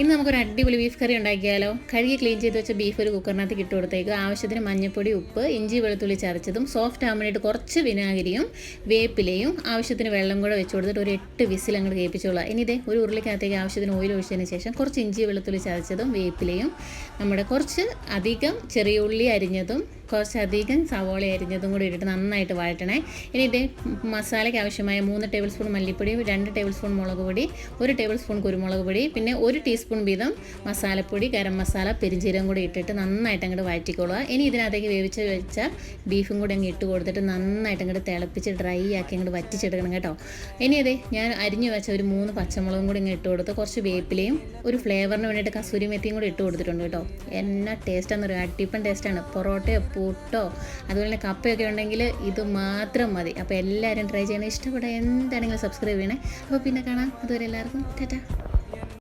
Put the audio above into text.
ഇന്ന് നമുക്കൊരു അടിപൊളി ബീഫ് കറി ഉണ്ടാക്കിയാലോ. കഴുകി ക്ലീൻ ചെയ്ത് വെച്ച ബീഫ് ഒരു കുക്കറിനകത്ത് ഇട്ട് കൊടുത്തേക്ക്. ആവശ്യത്തിന് മഞ്ഞൾപ്പൊടി, ഉപ്പ്, ഇഞ്ചി വെളുത്തുള്ളി ചതച്ചതും സോഫ്റ്റ് ആകാൻ വേണ്ടിയിട്ട് കുറച്ച് വിനാഗിരിയും വേപ്പിലയും ആവശ്യത്തിന് വെള്ളം കൂടെ വെച്ച് കൊടുത്തിട്ട് ഒരു 8 വിസിൽ അങ്ങോട്ട് കേൾപ്പിച്ചോളാം. ഇനി ഇതേ ഒരു ഉരുളിക്കകത്തേക്ക് ആവശ്യത്തിന് ഓയിൽ ഒഴിച്ചതിന് ശേഷം കുറച്ച് ഇഞ്ചി വെളുത്തുള്ളി ചതച്ചതും വേപ്പിലയും നമ്മുടെ കുറച്ച് അധികം ചെറിയ ഉള്ളി അരിഞ്ഞതും കുറച്ചധികം സവോള അരിഞ്ഞതും കൂടി ഇട്ടിട്ട് നന്നായിട്ട് വഴറ്റണേ. ഇനി ഇതേ മസാലയ്ക്ക് ആവശ്യമായ 3 ടേബിൾ സ്പൂൺ മല്ലിപ്പൊടി, 2 ടേബിൾ സ്പൂൺ മുളക് പൊടി, 1 ടേബിൾ സ്പൂൺ കുരുമുളക് പൊടി, പിന്നെ 1 ടീസ്പൂൺ വീതം മസാലപ്പൊടി, ഗരം മസാല, പെരിഞ്ജീരകം കൂടി ഇട്ടിട്ട് നന്നായിട്ട് അങ്ങോട്ട് വഴറ്റിക്കൊള്ളുക. ഇനി ഇതിനകത്തേക്ക് വേവിച്ച് വെച്ച ബീഫും കൂടി അങ്ങ് ഇട്ട് കൊടുത്തിട്ട് നന്നായിട്ട് അങ്ങോട്ട് തിളപ്പിച്ച് ഡ്രൈ ആക്കി അങ്ങോട്ട് വറ്റിച്ചെടുക്കണം കേട്ടോ. ഇനി ഇതേ ഞാൻ അരിഞ്ഞു വെച്ച ഒരു 3 പച്ചമുളകും കൂടി ഇങ്ങ് ഇട്ട് കൊടുത്ത് കുറച്ച് വേപ്പിലയും ഒരു ഫ്ലേവറിന് വേണ്ടിയിട്ട് കസൂരി മെത്തിയും കൂടി ഇട്ട് കൊടുത്തിട്ടുണ്ട് കേട്ടോ. എന്നാ ടേസ്റ്റാണെന്നൊരു അടിപ്പൻ ടേസ്റ്റാണ്. പൊറോട്ടയോ പുട്ടോ അതുപോലെ തന്നെ കപ്പയൊക്കെ ഉണ്ടെങ്കിൽ ഇത് മാത്രം മതി. അപ്പോൾ എല്ലാവരും ട്രൈ ചെയ്യണം. ഇഷ്ടപ്പെട്ട എന്താണെങ്കിലും സബ്സ്ക്രൈബ് ചെയ്യണേ. അപ്പോൾ പിന്നെ കാണാം. അതുവരെ എല്ലാവർക്കും ടാറ്റാ.